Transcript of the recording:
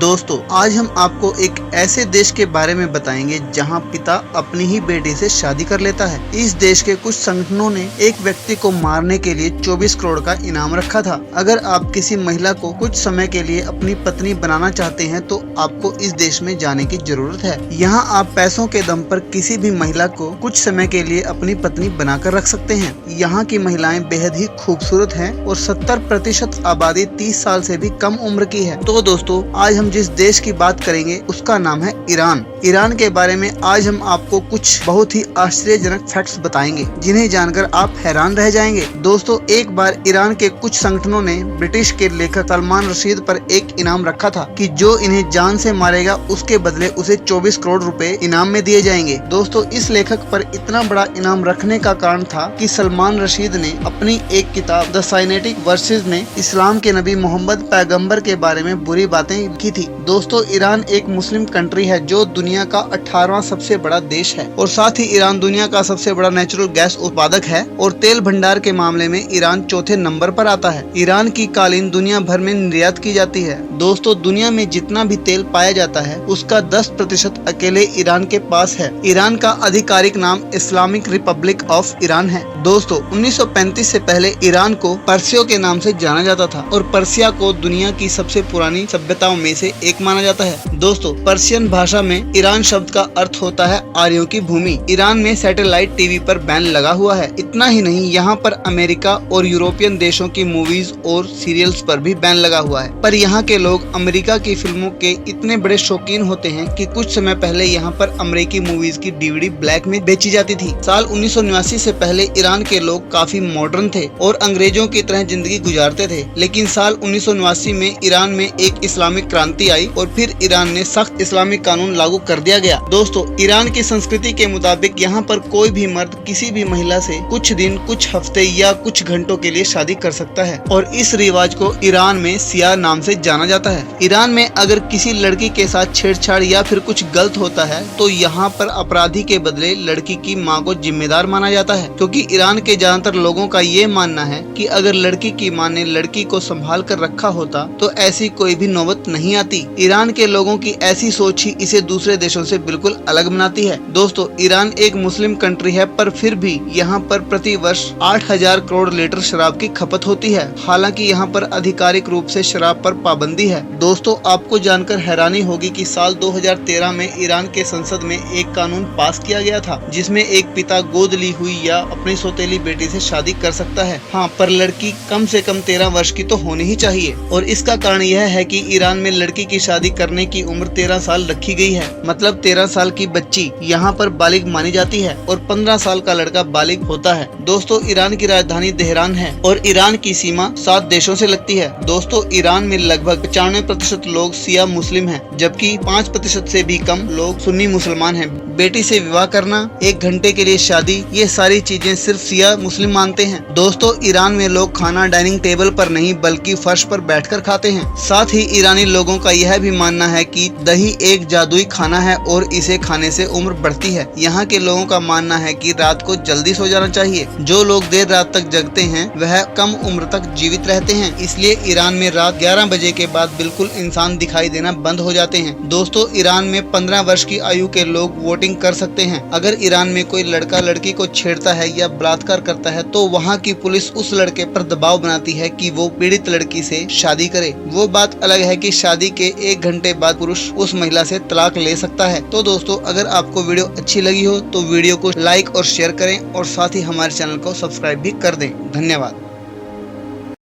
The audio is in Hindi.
दोस्तों आज हम आपको एक ऐसे देश के बारे में बताएंगे जहां पिता अपनी ही बेटी से शादी कर लेता है। इस देश के कुछ संगठनों ने एक व्यक्ति को मारने के लिए 24 करोड़ का इनाम रखा था। अगर आप किसी महिला को कुछ समय के लिए अपनी पत्नी बनाना चाहते हैं तो आपको इस देश में जाने की जरूरत है। यहाँ आप पैसों के दम पर किसी भी महिला को कुछ समय के लिए अपनी पत्नी बनाकर रख सकते हैं। यहाँ की महिलाएं बेहद ही खूबसूरत हैं और 70% आबादी 30 साल से भी कम उम्र की है। तो दोस्तों आज हम जिस देश की बात करेंगे उसका नाम है ईरान। ईरान के बारे में आज हम आपको कुछ बहुत ही आश्चर्यजनक फैक्ट्स बताएंगे जिन्हें जानकर आप हैरान रह जाएंगे। दोस्तों एक बार ईरान के कुछ संगठनों ने ब्रिटिश के लेखक सलमान रशीद पर एक इनाम रखा था कि जो इन्हें जान से मारेगा उसके बदले उसे 24 करोड़ रुपए इनाम में दिए जाएंगे। दोस्तों इस लेखक पर इतना बड़ा इनाम रखने का कारण था कि सलमान रशीद ने अपनी एक किताब द साइनेटिक वर्सेस में इस्लाम के नबी मोहम्मद पैगंबर के बारे में बुरी बातें की थी। दोस्तों ईरान एक मुस्लिम कंट्री है जो दुनिया का 18वां सबसे बड़ा देश है और साथ ही ईरान दुनिया का सबसे बड़ा नेचुरल गैस उत्पादक है और तेल भंडार के मामले में ईरान चौथे नंबर पर आता है। ईरान की कालीन दुनिया भर में निर्यात की जाती है। दोस्तों दुनिया में जितना भी तेल पाया जाता है उसका 10% अकेले ईरान के पास है। ईरान का आधिकारिक नाम इस्लामिक रिपब्लिक ऑफ ईरान है। दोस्तों 1935 से पहले ईरान को पर्सियों के नाम से जाना जाता था और पर्सिया को दुनिया की सबसे पुरानी सभ्यताओं में से एक माना जाता है। दोस्तों पर्शियन भाषा में ईरान शब्द का अर्थ होता है आर्यों की भूमि। ईरान में सैटेलाइट टीवी पर बैन लगा हुआ है। इतना ही नहीं यहाँ पर अमेरिका और यूरोपियन देशों की मूवीज और सीरियल्स पर भी बैन लगा हुआ है। पर यहाँ के लोग अमेरिका की फिल्मों के इतने बड़े शौकीन होते हैं कि कुछ समय पहले यहाँ पर अमेरिकी मूवीज की डीवीडी ब्लैक में बेची जाती थी। साल 1989 से पहले ईरान के लोग काफी मॉडर्न थे और अंग्रेजों की तरह जिंदगी गुजारते थे। लेकिन साल 1989 में ईरान में एक इस्लामिक क्रांति आई और फिर ईरान ने सख्त इस्लामिक कानून लागू कर दिया गया। दोस्तों ईरान की संस्कृति के मुताबिक यहाँ पर कोई भी मर्द किसी भी महिला से कुछ दिन, कुछ हफ्ते या कुछ घंटों के लिए शादी कर सकता है और इस रिवाज को ईरान में सिया नाम से जाना जाता है। ईरान में अगर किसी लड़की के साथ छेड़छाड़ या फिर कुछ गलत होता है तो यहाँ पर अपराधी के बदले लड़की की माँ को जिम्मेदार माना जाता है, क्योंकि ईरान के ज्यादातर लोगों का ये मानना है कि अगर लड़की की माँ ने लड़की को संभाल कर रखा होता तो ऐसी कोई भी नौबत नहीं आती। ईरान के लोगों की ऐसी सोच ही इसे दूसरे देशों से बिल्कुल अलग बनाती है। दोस्तों ईरान एक मुस्लिम कंट्री है पर फिर भी यहाँ पर प्रति वर्ष 8000 करोड़ लीटर शराब की खपत होती है। हालांकि यहाँ पर आधिकारिक रूप से शराब पर पाबंदी है। दोस्तों आपको जानकर हैरानी होगी कि साल 2013 में ईरान के संसद में एक कानून पास किया गया था जिसमें एक पिता गोद ली हुई या अपनी सौतेली बेटी से शादी कर सकता है। हाँ पर लड़की कम से कम 13 वर्ष की तो होनी ही चाहिए और इसका कारण यह है कि ईरान में लड़की की शादी करने की उम्र 13 साल रखी गई है। मतलब 13 साल की बच्ची यहाँ पर बालिग मानी जाती है और 15 साल का लड़का बालिग होता है। दोस्तों ईरान की राजधानी तेहरान है और ईरान की सीमा 7 देशों से लगती है। दोस्तों ईरान में लगभग 95% लोग सिया मुस्लिम हैं, जबकि 5% से भी कम लोग सुन्नी मुसलमान हैं। बेटी से विवाह करना, 1 घंटे के लिए शादी, ये सारी चीजें सिर्फ सिया मुस्लिम मानते हैं। दोस्तों ईरान में लोग खाना डाइनिंग टेबल पर नहीं बल्कि फर्श पर बैठकर खाते हैं। साथ ही ईरानी लोगों का यह भी मानना है कि दही एक जादुई खाना है और इसे खाने से उम्र बढ़ती है। यहाँ के लोगों का मानना है कि रात को जल्दी सो जाना चाहिए। जो लोग देर रात तक जगते हैं वह कम उम्र तक जीवित रहते हैं, इसलिए ईरान में रात 11 बजे के बाद बिल्कुल इंसान दिखाई देना बंद हो जाते हैं। दोस्तों ईरान में 15 वर्ष की आयु के लोग वोटिंग कर सकते हैं। अगर ईरान में कोई लड़का लड़की को छेड़ता है या बलात्कार करता है तो वहाँ की पुलिस उस लड़के पर दबाव बनाती है कि वो पीड़ित लड़की से शादी करे। वो बात अलग है कि शादी के 1 घंटे बाद पुरुष उस महिला से तलाक ले सकता है। तो दोस्तों अगर आपको वीडियो अच्छी लगी हो तो वीडियो को लाइक और शेयर करें और साथ ही हमारे चैनल को सब्सक्राइब भी कर दें। धन्यवाद।